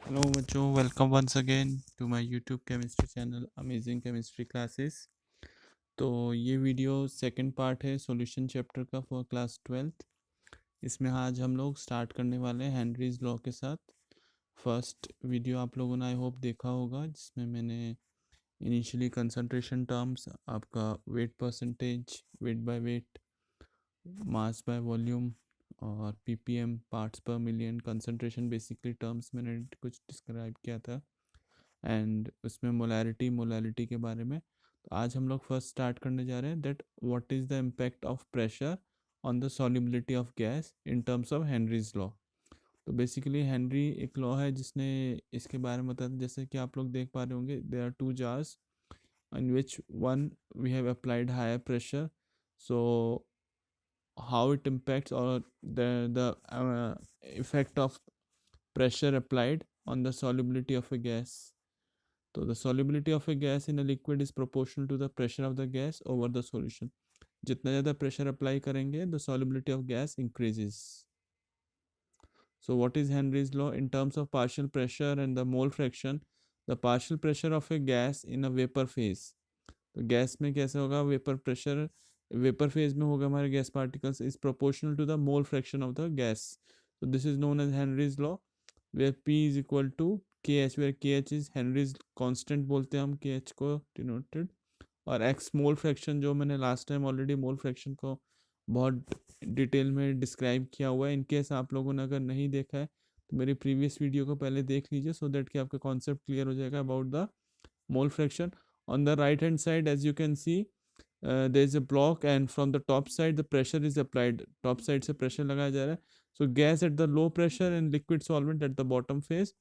Hello बच्चों, welcome once again to my YouTube chemistry channel amazing chemistry classes. तो ये video second part है solution chapter का for class 12th। इसमें आज हम लोग स्टार्ट करने वाले हैं हेनरीज लॉ के साथ। फर्स्ट वीडियो आप लोगों ने आई होप देखा होगा, जिसमें मैंने इनिशियली कंसंट्रेशन टर्म्स, आपका wait percentage, weight by weight, mass by volume और पीपीएम पार्ट्स पर मिलियन कंसंट्रेशन बेसिकली टर्म्स मैंने कुछ डिस्क्राइब किया था, एंड उसमें मोलैरिटी के बारे में। तो आज हम लोग फर्स्ट स्टार्ट करने जा रहे हैं that what is the impact of pressure on the solubility of gas in terms of Henry's law. तो बेसिकली हेनरी एक लॉ है जिसने इसके बारे में बताया, जैसे कि आप लोग देख पा रहे होंगे, there are two jars in which one we have applied higher pressure. So how it impacts, or the effect of pressure applied on the solubility of a gas. So the solubility of a gas in a liquid is proportional to the pressure of the gas over the solution. जितना ज़्यादा pressure apply करेंगे the solubility of gas increases. So what is Henry's law in terms of partial pressure and the mole fraction? The partial pressure of a gas in a vapor phase. तो gas में कैसे होगा, vapour pressure vapour phase में होगा हमारे gas particles is proportional to the mole fraction of the gas. So this is known as Henry's law, where P is equal to KH, where KH is Henry's constant बोलते हैं हम KH को denoted, और X mole fraction, जो मैंने last time already मोल fraction को बहुत detail में डिस्क्राइब किया हुआ है. इनकेस आप लोगों ने अगर नहीं देखा है तो मेरी प्रीवियस वीडियो को पहले देख लीजिए, सो दैट कि आपका कॉन्सेप्ट क्लियर हो जाएगा about the mole fraction. On the right hand side, as you can see, there is a block, and from the top side the pressure is applied. Top side से pressure लगाया जा रहा है. So gas at the low pressure and liquid solvent at the bottom phase.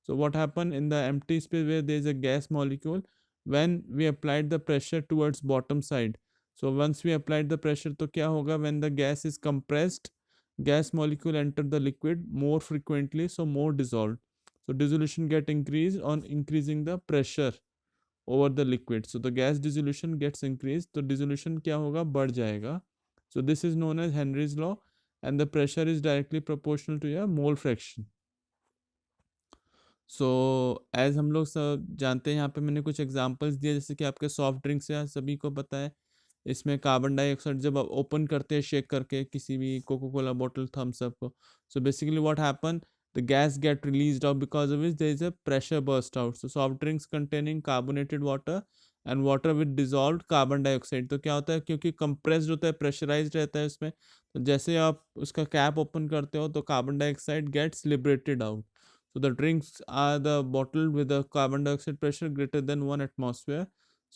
So what happened in the empty space where there is a gas molecule, when we applied the pressure towards bottom side. So once we applied the pressure, तो क्या होगा, when the gas is compressed, gas molecule enter the liquid more frequently, so more dissolved. So dissolution get increased on increasing the pressure over the liquid. So the gas dissolution gets increased, तो dissolution क्या होगा, बढ़ जाएगा. So this is known as Henry's law, and the pressure is directly proportional to your mole fraction. So as हम लोग सब जानते हैं, यहाँ पे मैंने कुछ एग्जांपल्स दिए, जैसे कि आपके सॉफ्ट ड्रिंक्स है, सभी को पता है, इसमें कार्बन डाइऑक्साइड जब आप ओपन करते हैं शेक करके किसी भी Coca Cola bottle, Thums Up को, so basically what happen, the gas get released out, because of which there is a pressure burst out. So soft drinks containing carbonated water and water with dissolved carbon dioxide, तो क्या होता है, क्योंकि compressed होता है, pressurized रहता है उसमें, तो जैसे आप उसका कैप ओपन करते हो तो carbon dioxide gets liberated out. So the drinks are the bottle with the carbon dioxide pressure greater than 1 atmosphere.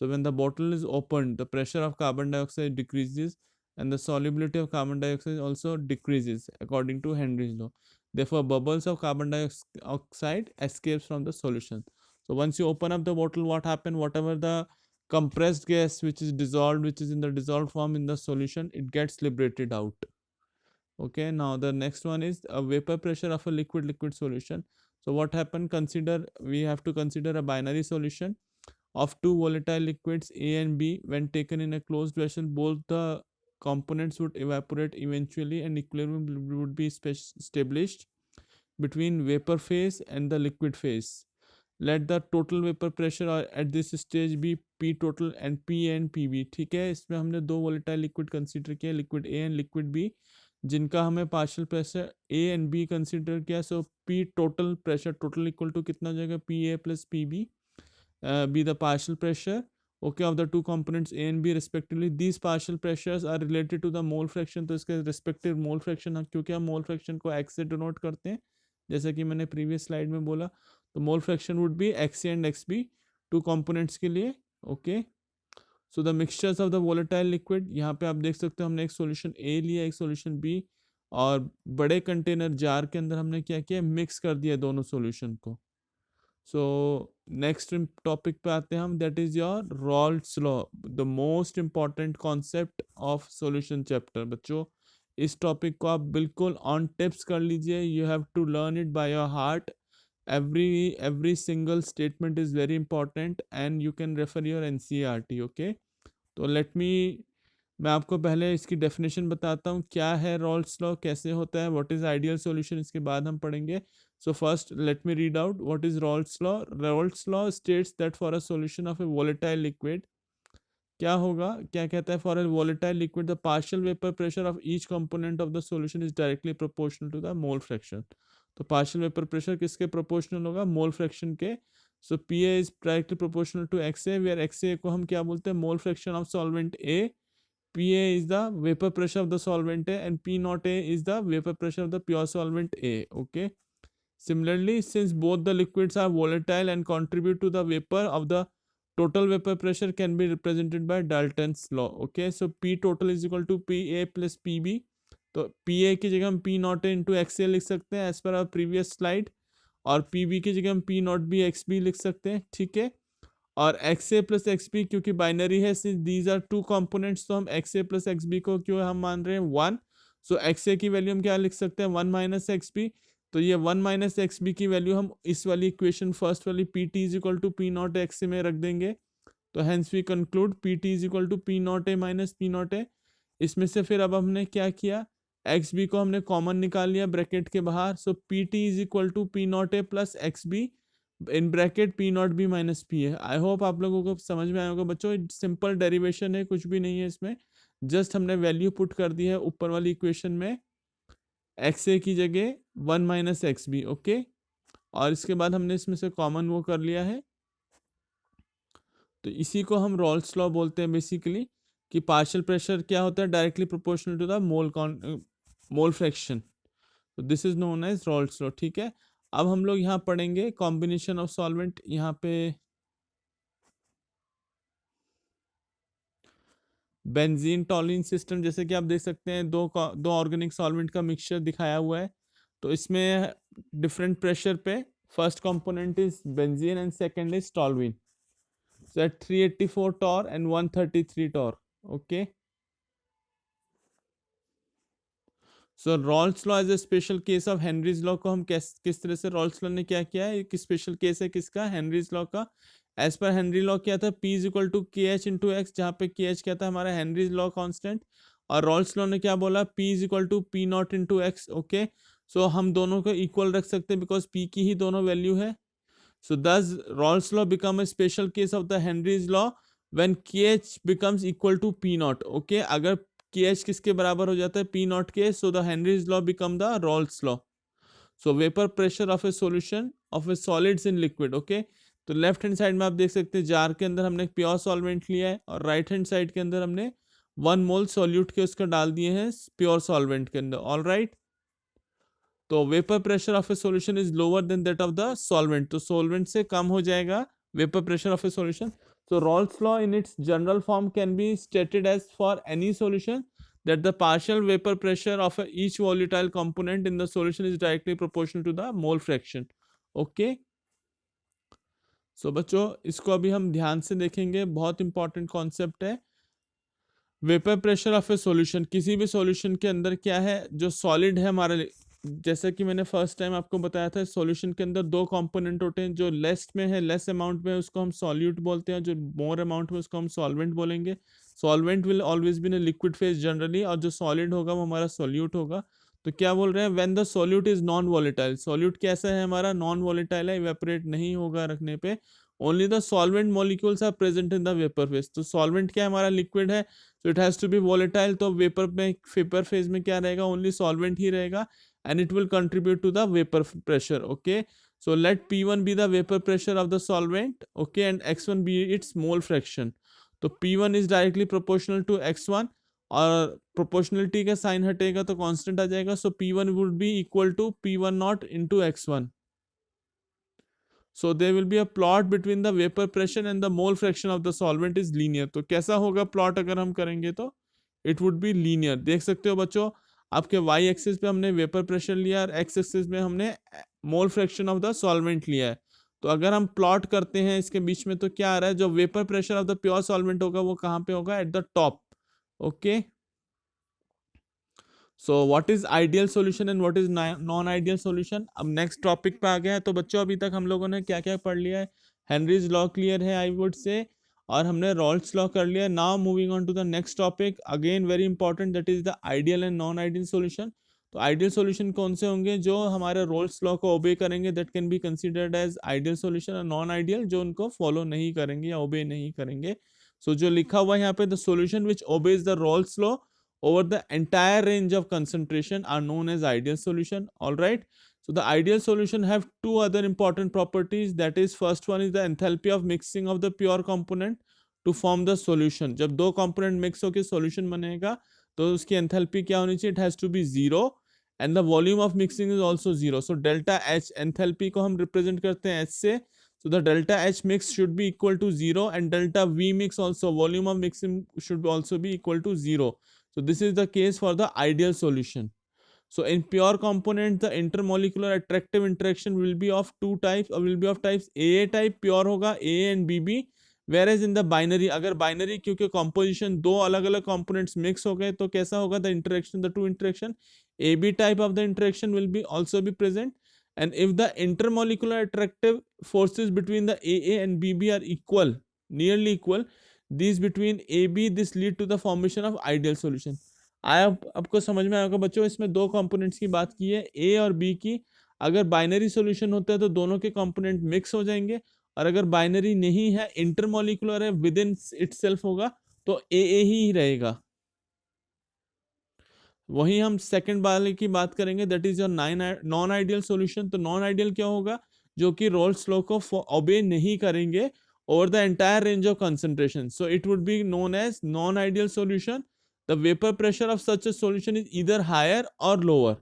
So when the bottle is opened, the pressure of carbon dioxide decreases and the solubility of carbon dioxide also decreases according to Henry's law. Therefore, bubbles of carbon dioxide escapes from the solution. So once you open up the bottle, what happens? Whatever the compressed gas which is dissolved, which is in the dissolved form in the solution, it gets liberated out. Okay, now the next one is a vapor pressure of a liquid solution. So what happened? We have to consider a binary solution of two volatile liquids A and B. When taken in a closed vessel, both the components would evaporate eventually and equilibrium would be established between vapor phase and the liquid phase. Let the total vapor pressure at this stage be P total and P and PB. ठीक है, इसमें हमने दो volatile liquid consider किया, liquid A and liquid B, जिनका हमें partial pressure A and B consider किया. So P total pressure, total equal to कितना हो जाएगा, P A plus P B, be the partial pressure, okay, of the two components A and B respectively. These partial pressures are related to the mole fraction. तो इसके respective mole fraction, क्योंकि हम mole fraction को X से denote करते हैं, जैसा कि मैंने प्रीवियस स्लाइड में बोला, तो mole fraction would be X and X B two components के लिए. Okay, so the mixtures of the volatile liquid, यहाँ पे आप देख सकते हो हमने एक सॉल्यूशन ए लिया, एक सॉल्यूशन बी, और बड़े कंटेनर जार के अंदर हमने क्या किया, मिक्स कर दिया दोनों सॉल्यूशन को. सो नेक्स्ट टॉपिक पे आते हैं हम, that is your Rawls law, the most important concept of solution chapter. बच्चों, इस टॉपिक को आप बिल्कुल ऑन टिप्स कर लीजिए. You have to learn it by your heart. every single statement is very important and you can refer your NCERT. okay, तो मैं आपको पहले इसकी डेफिनेशन बताता हूँ, क्या है रॉल्स लॉ, कैसे होता है, व्हाट इज आइडियल सॉल्यूशन, इसके बाद हम पढ़ेंगे So first let me read out what is Raoult's law. Raoult's law states that for a solution of a volatile liquid, क्या होगा, क्या कहता है, for a volatile liquid the partial vapour pressure of each component of the solution is directly proportional to the mole fraction. तो partial vapour pressure किसके proportional होगा, mole fraction के. So P A is directly proportional to X A, where X A को हम क्या बोलते हैं, mole fraction of solvent A. P A is the vapour pressure of the solvent A and P not a is the vapour pressure of the pure solvent A. Okay. Similarly, since both the liquids are volatile and contribute to the vapor of the total vapor pressure can be represented by Dalton's law. Okay, so P total is equal to PA plus PB. तो PA की जगह हम P not into XA लिख सकते हैं as per our previous slide, और PB की जगह हम P नॉट बी XB लिख सकते हैं. ठीक है. और XA प्लस XB क्योंकि बाइनरी है, since these are two components, तो हम XA प्लस XB को क्यों हम मान रहे हैं 1. सो XA की वैल्यू हम क्या लिख सकते हैं, 1 माइनस XB. तो ये 1 माइनस एक्स बी की वैल्यू हम इस वाली इक्वेशन फर्स्ट वाली P T is equal to P not X में रख देंगे. तो hence we conclude P T is equal to P not A minus P not A. इसमें से फिर अब हमने क्या किया, एक्स बी को हमने कॉमन निकाल लिया ब्रैकेट के बाहर. So P T is equal to P not A plus X B in bracket P naught B minus P A. I hope आप लोगों को समझ में आया होगा बच्चों. सिंपल डेरिवेशन है, कुछ भी नहीं है इसमें, जस्ट हमने वैल्यू पुट कर दी है ऊपर वाली इक्वेशन में, एक्स ए की जगह 1 माइनस एक्स बी. ओके. और इसके बाद हमने इसमें से कॉमन वो कर लिया है. तो इसी को हम रॉल्स लॉ बोलते हैं बेसिकली, कि पार्शियल प्रेशर क्या होता है, directly proportional to the mole fraction. तो this is known as Raoult's law. ठीक है. अब हम लोग यहाँ पढ़ेंगे कॉम्बिनेशन ऑफ सॉल्वेंट. यहाँ पे बेंजीन टॉलिन सिस्टम, जैसे कि आप देख सकते हैं दो ऑर्गेनिक सॉल्वेंट का मिक्सचर दिखाया हुआ है. तो इसमें डिफरेंट प्रेशर पे first component is benzene and second is toluene. So at 384 torr and 133 torr. Okay. So Raoult's law as a special case of Henry's law को हम किस तरह से रॉल्स लॉ ने क्या किया है, एक स्पेशल केस है किसका, हेनरीज लॉ का. एज पर हेनरी लॉ क्या था, P is equal to K H into X, जहाँ पे के एच क्या था हमारा हेनरीज लॉ कांस्टेंट, और रॉल्स लॉ ने क्या बोला, P is equal to P naught into X. Okay. So हम दोनों को इक्वल रख सकते हैं बिकॉज P की ही दोनों वैल्यू है. So this Raoult's law become a special case of the Henry's law when K H becomes equal to P naught. Okay. अगर के एच किसके बराबर हो जाता है, पी नॉट के, so the Henry's law become the Rawls law. So vapour pressure of a solution of A solids in liquid. Okay. तो left hand side में आप देख सकते हैं जार के अंदर हमने प्योर सॉल्वेंट लिया है, और राइट हैंड साइड के अंदर हमने 1 मोल सॉल्यूट के उसका डाल दिए हैं प्योर सॉल्वेंट के अंदर. All right. तो vapour pressure of a solution is lower than that of the solvent. तो सॉल्वेंट से कम हो जाएगा vapour pressure of a solution. So Raoult's law in its general form can be stated as for any solution that the partial vapor pressure of each volatile component in the solution is directly proportional to the mole fraction. Okay. So बच्चों इसको अभी हम ध्यान से देखेंगे, बहुत important concept है. Vapour pressure of a solution, किसी भी सॉल्यूशन के अंदर क्या है, जो सॉलिड है हमारे, जैसा कि मैंने फर्स्ट टाइम आपको बताया था, सॉल्यूशन के अंदर दो कंपोनेंट होते हैं. जो लेस में है, लेस अमाउंट में, उसको हम सॉल्यूट बोलते हैं. जो मोर अमाउंट में, उसको हम सॉल्वेंट बोलेंगे. Solvent will always be in liquid phase generally, और जो सॉलिड होगा वो हमारा सॉल्यूट होगा. तो क्या बोल रहे हैं, when the solute is non volatile. Solute कैसा है हमारा, नॉन वॉलेटाइल है, इवेपोरेट नहीं होगा रखने पे. Only the solvent molecules are present in the vapour phase. तो सॉल्वेंट क्या हमारा, लिक्विड है, so it has to be volatile. तो वेपर फेज में क्या रहेगा, ओनली सॉल्वेंट ही रहेगा, and it will contribute to the vapor pressure. Okay. So let P1 be the vapor pressure of the solvent. Okay. And X1 be its mole fraction. तो P1 is directly proportional to X1, और proportionality का sign हटेगा तो constant आ जाएगा. So P1 would be equal to P1 naught into X1. So there will be a plot between the vapor pressure and the mole fraction of the solvent is linear. तो कैसा होगा plot अगर हम करेंगे तो it would be linear. देख सकते हो बच्चों, आपके y एक्सिस पे हमने वेपर प्रेशर लिया, और x एक्सिस में हमने मोल फ्रैक्शन ऑफ द सॉल्वेंट लिया है. तो अगर हम प्लॉट करते हैं इसके बीच में, तो क्या आ रहा है, जो vapour pressure of the pure solvent होगा वो कहाँ पे होगा, at the top. Okay. So what is ideal solution and what is non ideal solution. अब नेक्स्ट टॉपिक पे आ गया है. तो बच्चों अभी तक हम लोगों ने क्या क्या पढ़ लिया है, हेनरीज लॉ क्लियर है आई वुड से, और हमने रॉल्ट्स लॉ कर लिया. Now moving on to the next topic, again very important, that is the ideal and non ideal solution. तो आइडियल सॉल्यूशन कौन से होंगे? जो हमारे रोल्स लॉ को ओबे करेंगे, that can be considered as ideal solution, और नॉन आइडियल जो उनको फॉलो नहीं करेंगे या ओबे नहीं करेंगे. सो जो लिखा हुआ है यहाँ पे, the solution which obeys the roles law over the entire range of concentration are known as ideal solution. All right, so the ideal solution have two other important properties. That is, first one is the enthalpy of mixing of the pure component to form the solution. जब दो component mix होके solution बनेगा तो उसकी enthalpy क्या होनी चाहिए? It has to be zero and the volume of mixing is also zero. So delta H enthalpy को हम represent करते हैं H से. So the delta H mix should be equal to zero and delta V mix also, volume of mixing should also be equal to zero. So this is the case for the ideal solution. So in pure component, the intermolecular attractive interaction will be of two types, or will be of types AA type pure होगा, AA and BB. Whereas in the binary, अगर binary क्योंकि composition दो अलग अलग components mix हो गए तो कैसा होगा? The interaction, the two interaction AB type of the interaction will be also be present. And if the intermolecular attractive forces between the AA and BB are equal, nearly equal, these between AB, this lead to the formation of ideal solution. आया आपको समझ में आएगा बच्चों? इसमें दो components की बात की है, ए और बी की. अगर बाइनरी सॉल्यूशन होता है तो दोनों के कंपोनेंट मिक्स हो जाएंगे, और अगर बाइनरी नहीं है, इंटरमॉलिक्यूलर है, विद इन इटसेल्फ होगा, तो ए ही रहेगा. वही हम सेकंड वाले की बात करेंगे, that is your non ideal solution. तो नॉन आइडियल क्या होगा? जो कि रोल्स लॉ को ओबे नहीं करेंगे over the entire range of concentration. So it would be known as non-ideal solution. The vapor pressure of such a solution is either higher or lower.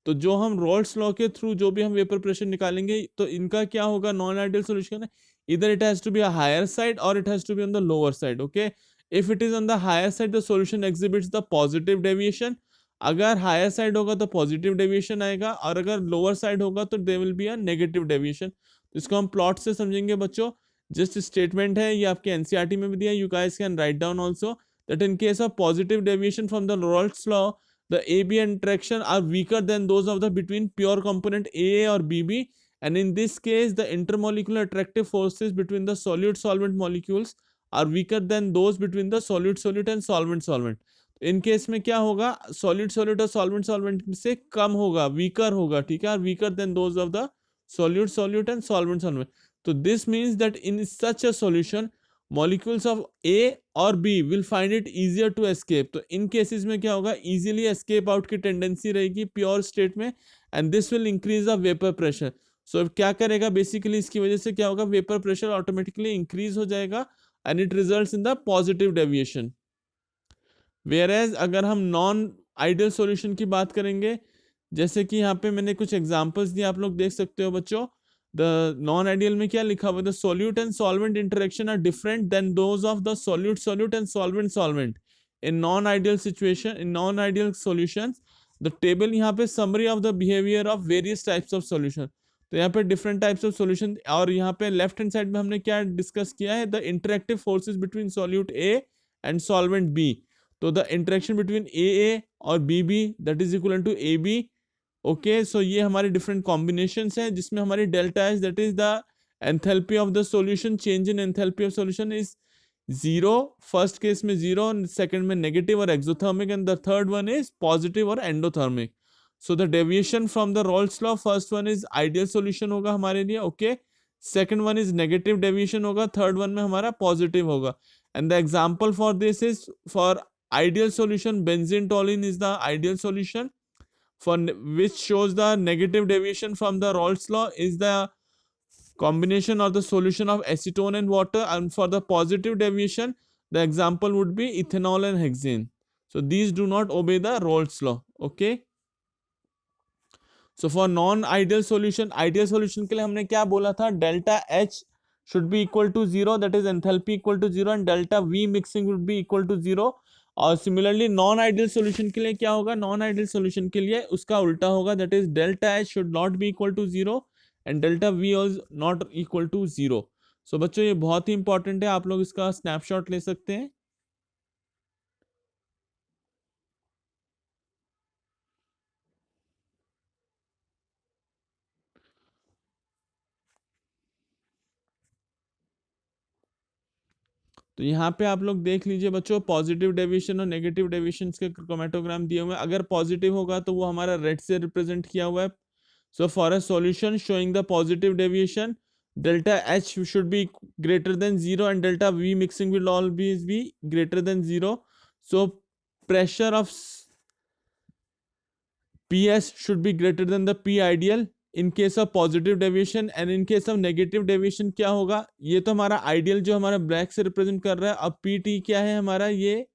तो जो हम रोल्स लॉ के थ्रू जो भी हम वेपर प्रेशर निकालेंगे तो इनका क्या होगा? नॉन आइडियल सॉल्यूशन है, इधर it has to be a higher side और it has to be on the lower side. Okay, if it is on the higher side the solution exhibits the positive deviation. अगर higher side होगा तो positive deviation आएगा, और अगर lower side होगा तो there will be a negative deviation. इसको हम प्लॉट से समझेंगे बच्चों. जस्ट स्टेटमेंट है, ये आपके एनसीईआरटी में भी दिया, you guys can write down also, that in case of positive deviation from the roles law, the AB interaction are weaker than those of the between pure component AA or BB, and in this case the intermolecular attractive forces between the solute solvent molecules are weaker than those between the solute solute and solvent solvent. In case में क्या होगा? Solid solid और solvent solvent से कम होगा, weaker होगा. ठीक है, weaker than those of the solute solute and solvent solvent. तो this means that in such a solution molecules of A और B will find it easier to escape. तो इन केसेस में क्या होगा? easily escape out की tendency रहेगी pure state में, and this will increase the vapor pressure. So क्या करेगा? बेसिकली इसकी वजह से क्या होगा? वेपर प्रेशर ऑटोमेटिकली इंक्रीज हो जाएगा and it results in the positive deviation. Whereas अगर हम नॉन आइडियल सॉल्यूशन की बात करेंगे, जैसे कि यहाँ पे मैंने कुछ एग्जांपल्स दिए, आप लोग देख सकते हो बच्चों. द नॉन आइडियल में क्या लिखा हुआ है? The solute and solvent interaction are different than those of the solute solute and solvent solvent in non ideal situation. In non ideal solutions the table यहाँ पे summary of the behaviour of various types of solution. तो यहाँ पे different types of solution, और यहाँ पे left hand side में हमने क्या डिस्कस किया है? The interactive forces between solute A and solvent B. तो द इंटरेक्शन बिटवीन ए और B that is equal to A B. Okay, so ये हमारे डिफरेंट कॉम्बिनेशंस हैं, जिसमें हमारी delta H that is the enthalpy of the solution. Change in enthalpy of solution is zero. First case में zero, second में negative और exothermic, and the third one is positive और endothermic. So the deviation from the roles law, first one is ideal solution होगा हमारे लिए. Okay, second one is negative deviation होगा, third one में हमारा positive होगा. And the example for this is for ideal solution, benzene toluene is the ideal solution, for which shows the negative deviation from the Raoult's law is the combination of the solution of acetone and water, and for the positive deviation the example would be ethanol and hexane. So these do not obey the Raoult's law. Okay, so for non ideal solution, ideal solution के लिए हमने क्या बोला था? delta H should be equal to zero, that is enthalpy equal to zero, and delta V mixing would be equal to zero. और similarly non ideal solution के लिए क्या होगा? नॉन आइडियल सॉल्यूशन के लिए उसका उल्टा होगा, that is delta H should not be equal to zero and delta V is not equal to zero. So बच्चों ये बहुत ही इंपॉर्टेंट है, आप लोग इसका स्नैपशॉट ले सकते हैं. तो यहाँ पे आप लोग देख लीजिए बच्चों, पॉजिटिव डेविएशन और नेगेटिव डेविएशन के क्रोमेटोग्राम दिए हुए हैं। अगर पॉजिटिव होगा तो वो हमारा रेड से रिप्रेजेंट किया हुआ है। So for a solution showing the positive deviation, delta H should be greater than zero and delta we mixing will always be greater than zero. So pressure of PS should be greater than the P ideal in case of positive deviation, and in case of negative deviation क्या होगा, ये तो हमारा ideal जो हमारा black से represent कर रहा है. अब PT क्या है हमारा, ये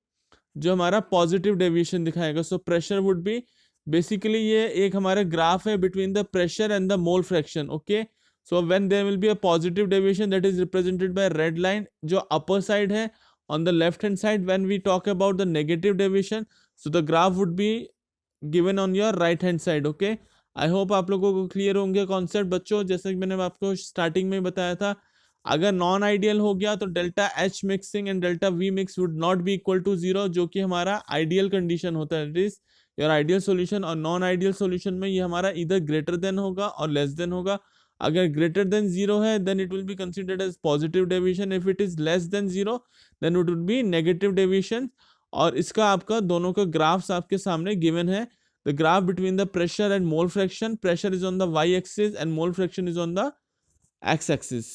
जो हमारा पॉजिटिव डेविएशन दिखाएगा. So pressure would be basically, ये एक हमारा ग्राफ है between the pressure and the mole fraction. Okay, so when there will be a positive deviation that is represented by red line जो अपर साइड है on the left hand side. When we talk about the negative deviation, so the graph would be given on your right hand side. Okay, I hope आप लोगों को clear होंगे concept बच्चों. जैसे कि मैंने आपको स्टार्टिंग में बताया था, अगर नॉन आइडियल हो गया तो delta H mixing and delta V mix would not be equal to zero, जो कि हमारा आइडियल कंडीशन होता है. It is your ideal solution. और नॉन आइडियल सॉल्यूशन में ये हमारा इधर ग्रेटर देन होगा और लेस देन होगा. अगर ग्रेटर देन जीरो है then it will be considered as positive deviation. If it is less than zero then it will be negative deviation. और इसका आपका दोनों का ग्राफ्स आपके सामने गिवन है. The graph between the pressure and mole fraction. Pressure is on the y-axis and mole fraction is on the x-axis.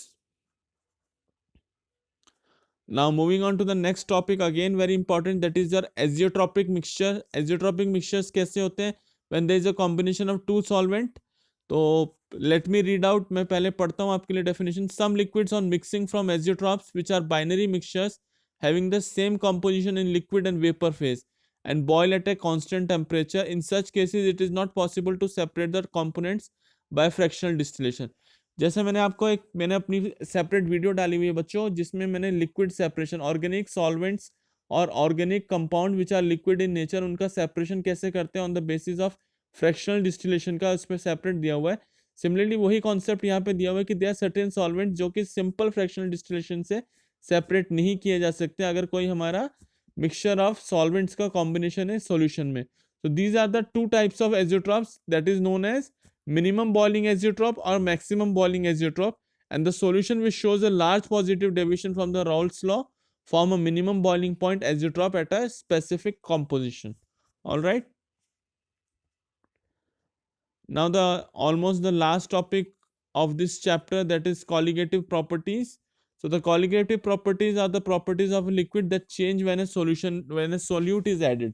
Now moving on to the next topic, again very important, that is your azeotropic mixture. Azeotropic mixtures कैसे होते हैं? When there is a combination of two solvent. तो let me read out, मैं पहले पढ़ता हूँ आपके लिए definition. Some liquids on mixing from azeotropes which are binary mixtures having the same composition in liquid and vapor phase and boil at a constant temperature. In such cases it is not possible to separate the components by fractional distillation. जैसे मैंने अपनी separate video डाली हुई है बच्चों, जिसमें मैंने liquid separation, organic solvents और organic compound which are liquid in nature, उनका सेपरेशन कैसे करते हैं on the basis of fractional distillation का उस पर सेपरेट दिया हुआ है. सिमिलरली वही कॉन्सेप्ट यहाँ पे दिया हुआ है कि दे आर सर्टेन सॉल्वेंट जो कि सिंपल फ्रैक्शनल डिस्टिलेशन से सेपरेट नहीं किए जा सकते अगर कोई हमारा मिक्सचर ऑफ सॉल्वेंट्स का कॉम्बिनेशन है सॉल्यूशन में. So these are the two types of azeotropes, that is known as minimum boiling azeotrope or maximum boiling azeotrope, and the solution which shows a large positive deviation from the Raoult's law form a minimum boiling point azeotrope at a specific composition. All right. Now the almost the last topic of this chapter, that is colligative properties. So the colligative properties are the properties of a liquid that change when a solute is added.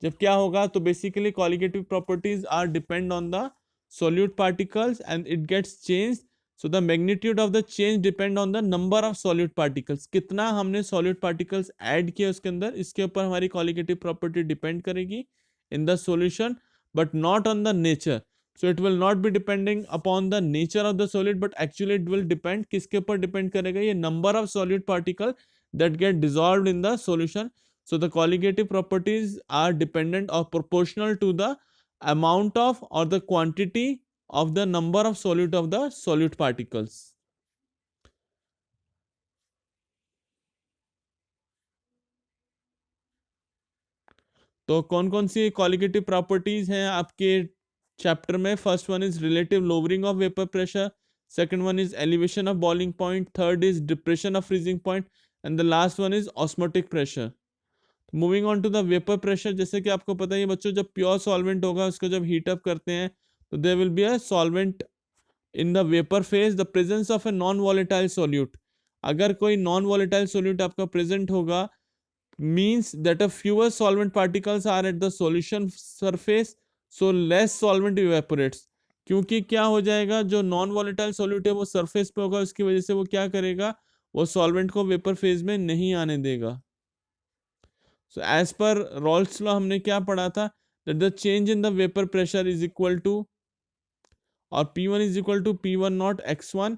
जब क्या होगा, तो basically colligative properties are depend on the solute particles and it gets change. So the magnitude of the change depend on the number of solute particles. कितना हमने solute particles add किए उसके अंदर, इसके ऊपर हमारी कॉलिगेटिव प्रॉपर्टी डिपेंड करेगी in the solution, but not on the nature. So it will not be depending upon the nature of the solute, but actually it will depend, किसके ऊपर depend करेगा, ये number of solute particle that get dissolved in the solution. So the colligative properties are dependent or proportional to the amount of or the quantity of the number of solute of the solute particles. तो कौन कौन सी colligative properties हैं आपके chapter में? First one is relative lowering of vapor pressure, second one is elevation of boiling point, third is depression of freezing point, and the last one is osmotic pressure. Moving on to the vapour pressure. जैसे कि आपको पता है बच्चों, जब pure solvent होगा उसको जब हीट अप करते हैं तो there will be a solvent in the vapour phase, the presence of a non volatile solute. अगर कोई नॉन वॉलेटाइल सोल्यूट आपका प्रेजेंट होगा, means that a fewer solvent particles are at the solution surface, so less solvent evaporates. क्योंकि क्या हो जाएगा, जो non volatile solute है वो सरफेस पे होगा, उसकी वजह से वो क्या करेगा, वो सॉल्वेंट को वेपर फेज में नहीं आने देगा. So as per Raoult's law हमने क्या पढ़ा था, that the change in the vapor pressure is equal to, और P1 is equal to P1 naught x1,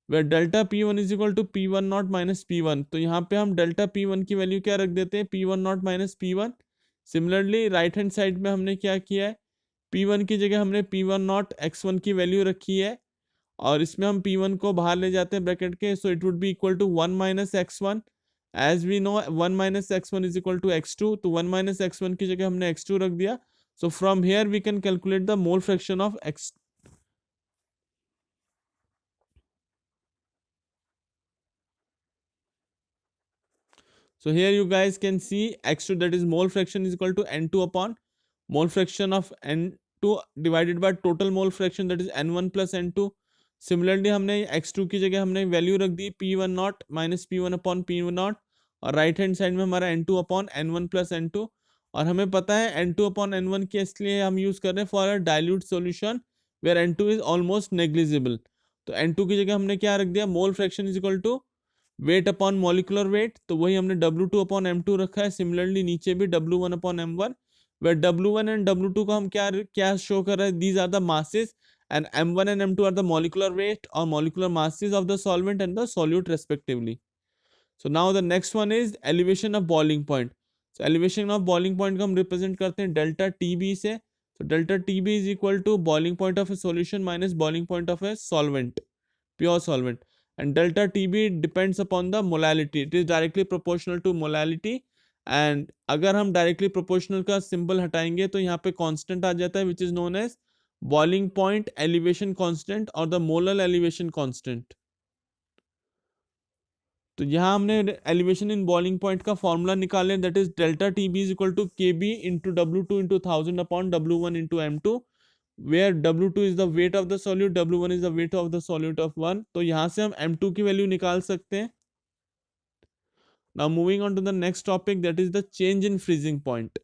where delta P1 is equal to P1 naught minus P1. तो यहाँ पे हम delta P1 की वैल्यू क्या रख देते हैं, P1 naught minus P1. Similarly right hand side में हमने क्या किया है, P1 की जगह हमने P1 naught x1 की वैल्यू रखी है, और इसमें हम P1 को बाहर ले जाते हैं ब्रैकेट के, so it would be equal to 1 minus x1. As we know 1 minus x1 is equal to x2, तो 1 minus x1 की जगह हमने x2 रख दिया. So from here we can calculate the mole fraction of x. So here you guys can see x2, that is mole fraction, is equal to n2 upon mole fraction of n2 divided by total mole fraction, that is n1 plus n2. Similarly हमने x2 की जगह हमने value रख दी p1 not minus P one upon P not, और right hand side में हमारा n2 upon n1 plus n2, और हमें पता है n2 अपॉन n1 के इसलिए हम यूज कर रहे हैं for a dilute solution where n2 is almost negligible. तो n2 की जगह हमने क्या रख दिया, mole fraction is equal to weight upon molecular weight, तो वही हमने W2 अपॉन M2 रखा है। सिमिलरली नीचे भी W1 upon M1, where W1 and W2 को हम क्या क्या शो कर रहे हैं, these are the masses, and M1 and M2 are the molecular weight और molecular masses of the solvent and the solute respectively. So now the next one is elevation of boiling point. So elevation of boiling point को हम represent करते हैं delta TB से। तो delta TB is equal to boiling point of a solution minus boiling point of a solvent, pure solvent, and delta TB depends upon the molality, it is directly proportional to molality। and अगर हम directly proportional का symbol हटाएंगे तो यहाँ पे constant आ जाता है which is known as boiling point elevation constant or the molar elevation constant। तो यहाँ हमने elevation in boiling point का formula निकाले, that is delta TB is equal to KB into W2 into 1000 upon W1 into M2, where W2 is the weight of the solute, W1 is the weight of the solute of 1। तो यहाँ से हम M2 की value निकाल सकते हैं। Now moving on to the next topic, that is the change in freezing point।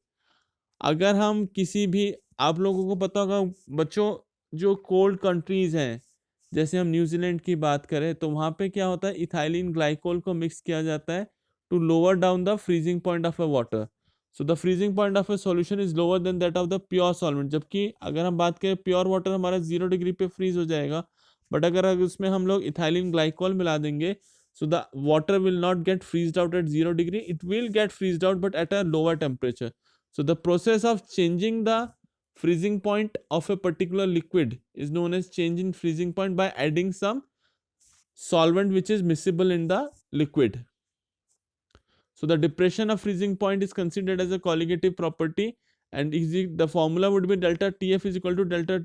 अगर हम किसी भी, आप लोगों को पता होगा बच्चों, जो कोल्ड कंट्रीज हैं, जैसे हम न्यूजीलैंड की बात करें तो वहाँ पे क्या होता है, इथाइलिन ग्लाइकोल को मिक्स किया जाता है to lower down the freezing point of a water. So the freezing point of a solution is lower than that of the pure solvent. जबकि अगर हम बात करें प्योर वाटर हमारा 0 डिग्री पे फ्रीज हो जाएगा, बट अगर उसमें हम लोग इथाइलिन ग्लाइकोल मिला देंगे, so the water will not get freezed out at 0 degree, it will get freezed out but at a lower temperature। so the process of changing the freezing point of a particular liquid is known as change in freezing point by adding some solvent which is miscible in the liquid। so the depression of freezing point is considered as a colligative property, and the formula would be delta TF is equal to delta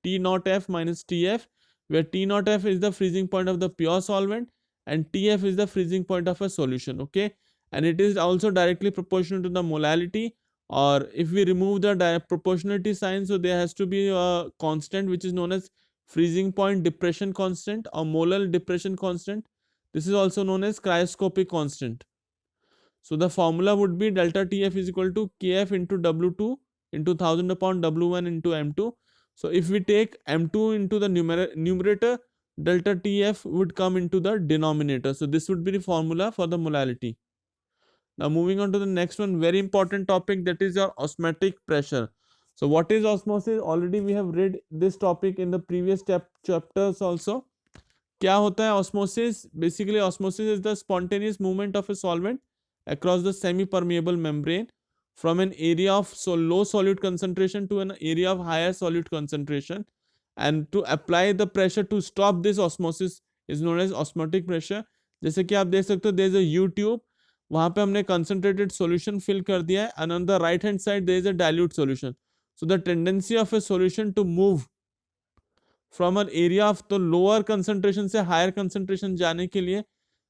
T naught F minus TF, where T naught F is the freezing point of the pure solvent and TF is the freezing point of a solution, okay, and it is also directly proportional to the molality, or if we remove the proportionality sign, so there has to be a constant which is known as freezing point depression constant or molar depression constant, this is also known as cryoscopic constant। so the formula would be delta TF is equal to KF into W2 into 1000 upon W1 into M2। so if we take M2 into the numerator, delta TF would come into the denominator, so this would be the formula for the molality। now moving on to the next one, very important topic, that is your osmotic pressure। so what is osmosis, already we have read this topic in the previous chapters also। क्या होता है osmosis, basically osmosis is the spontaneous movement of a solvent across the semi permeable membrane from an area of low solute concentration to an area of higher solute concentration, and to apply the pressure to stop this osmosis is known as osmotic pressure। जैसे कि आप देख सकते हो there is a U tube, वहाँ पे हमने concentrated solution fill कर दिया है, and on the right hand side there is a dilute solution। so the tendency of a solution to move from an area of the lower concentration से higher concentration जाने के लिए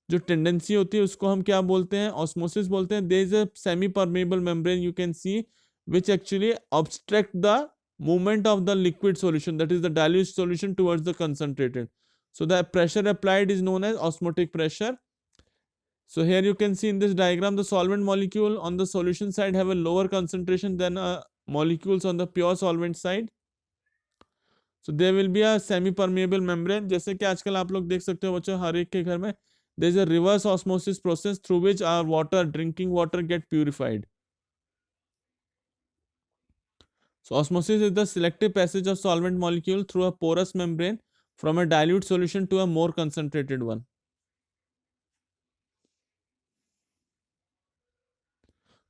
जो tendency होती है उसको हम क्या बोलते हैं, ऑस्मोसिस बोलते हैं। There is a semi permeable membrane you can see which actually obstruct the movement of the liquid solution, that is the dilute solution, towards the concentrated। so the pressure applied is known as osmotic pressure। so here you can see in this diagram the solvent molecule on the solution side have a lower concentration than molecules on the pure solvent side। so there will be a semi permeable membrane, जैसे कि आजकल आप लोग देख सकते हो बच्चों हर एक के घर में there is a reverse osmosis process through which our water, drinking water, get purified। so osmosis is the selective passage of solvent molecule through a porous membrane from a dilute solution to a more concentrated one।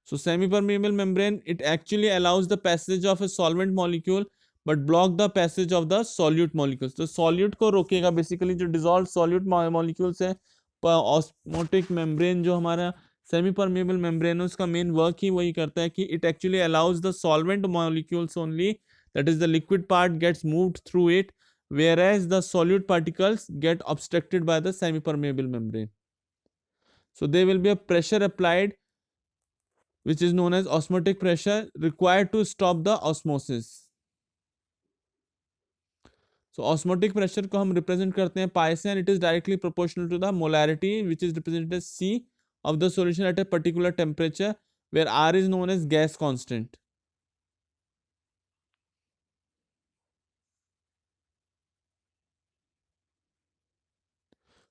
so semi permeable membrane, it actually allows the passage of a solvent molecule but block the passage of the solute molecules। तो solute को रोकेगा, basically जो dissolved solute molecules है, osmotic membrane जो हमारा semi permeable membrane है उसका main work ही वही करता है कि it actually allows the solvent molecules only, that is the liquid part gets moved through it, whereas the solute particles get obstructed by the semi permeable membrane। So there will be a pressure applied which is known as osmotic pressure required to stop the osmosis. So osmotic pressure को हम represent करते हैं pi से, and it is directly proportional to the molarity which is represented as C of the solution at a particular temperature, where R is known as gas constant.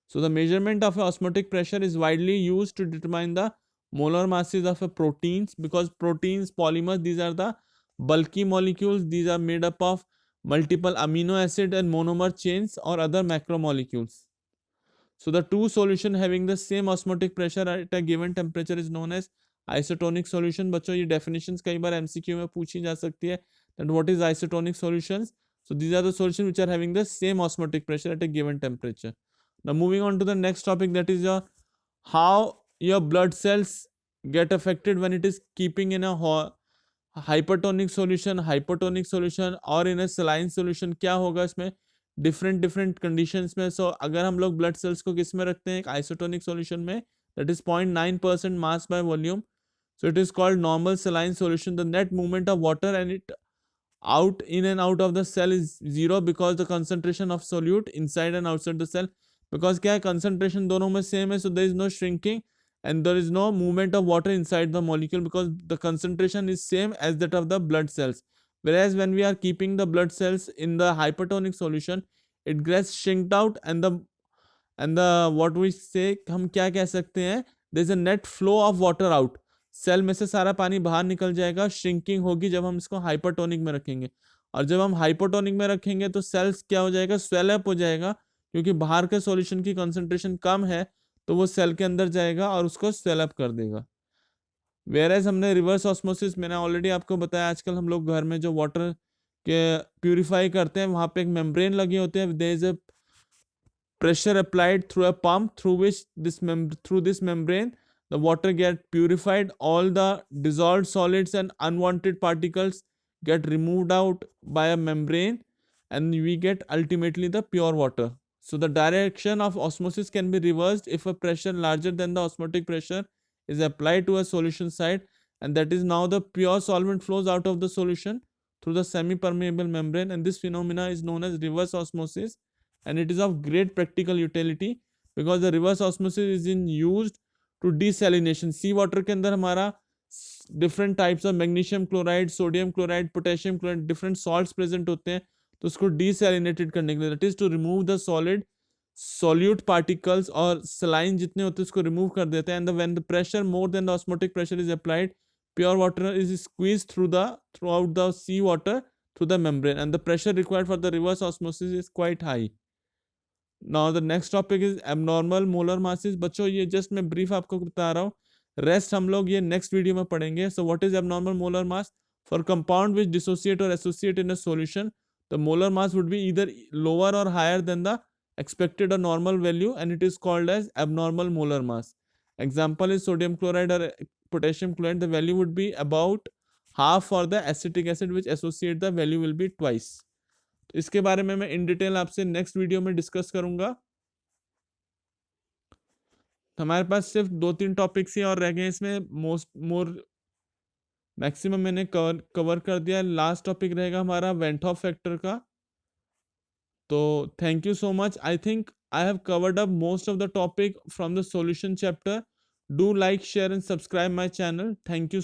So the measurement of osmotic pressure is widely used to determine the molar masses of a proteins, because proteins, polymers, these are the bulky molecules. These are made up of multiple amino acid and monomer chains or other macromolecules. So the two solution having the same osmotic pressure at a given temperature is known as isotonic solution. बच्चों ये definitions कई बार MCQ में पूछी जा सकती है that what is isotonic solutions. So these are the solutions which are having the same osmotic pressure at a given temperature. Now moving on to the next topic, that is your how your blood cells get affected when it is keeping in a hypertonic solution और in a saline solution. क्या होगा इसमें different conditions में. सो अगर हम लोग blood cells को किस में रखते हैं, एक आइसोटोनिक सॉल्यूशन में, that is 0.9% mass by volume. So it is called normal saline solution. The net movement of water and it out in and out of the cell is zero because the concentration of solute inside and outside the cell. Because क्या है, concentration दोनों में same है, so there is no shrinking and there is no movement of water inside the molecule because the concentration is same as that of the blood cells. Whereas when we are keeping the blood cells in the hypertonic solution, it gets shrinked out and the what we say, हम क्या कह सकते हैं, there is a net flow of water out. Cell में से सारा पानी बाहर निकल जाएगा. श्रिंकिंग होगी जब हम इसको हाइपरटोनिक में रखेंगे, और जब हम हाइपोटोनिक में रखेंगे तो सेल्स क्या हो जाएगा, स्वेल अप हो जाएगा, क्योंकि बाहर के सॉल्यूशन की कंसंट्रेशन कम है तो वो सेल के अंदर जाएगा और उसको स्वेल अप कर देगा. वेयरएज हमने रिवर्स ऑस्मोसिस, मैंने ऑलरेडी आपको बताया, आजकल हम लोग घर में जो वाटर के प्यूरिफाई करते हैं वहां पे एक मेम्ब्रेन लगे होते हैं. There is a pressure applied through a pump through which through this membrane the water get purified, all the dissolved solids and unwanted particles get removed out by a membrane, and we get ultimately the pure water. So the direction of osmosis can be reversed if a pressure larger than the osmotic pressure is applied to a solution site, and that is now the pure solvent flows out of the solution through the semi-permeable membrane, and this phenomena is known as reverse osmosis, and it is of great practical utility because the reverse osmosis is in used to desalination. Sea water के अंदर हमारा different types of magnesium chloride, sodium chloride, potassium chloride, different salts present होते हैं, तो उसको desalinated करने के लिए, that is to remove the solid solute particles और सलाइन जितने होते हैं उसको रिमूव कर देते हैं. And when the pressure more than the osmotic pressure is applied, pure water is squeezed throughout the sea water through the membrane, and the pressure required for the reverse osmosis is quite high. Now the next topic is abnormal molar masses. बच्चों ये just मैं brief आपको बता रहा हूँ, rest हम लोग ये नेक्स्ट वीडियो में पढ़ेंगे. So what is abnormal molar mass? For compound which dissociate और associate in a solution, the molar mass would be either lower और higher than the expected or normal value, and it is called as abnormal molar mass. Example is sodium chloride or potassium chloride. The value would be about half. For the acetic acid which associate, the value will be twice. तो इसके बारे में मैं in detail आपसे next video में discuss करूंगा. हमारे पास सिर्फ 2-3 टॉपिक्स ही और रह गए इसमें. मैक्सिमम मैंने कवर कर दिया. लास्ट टॉपिक रहेगा हमारा वेंट हॉफ फैक्टर का. तो thank you so much. I think I have covered up most of the topic from the solution chapter. Do like, share and subscribe my channel. Thank you.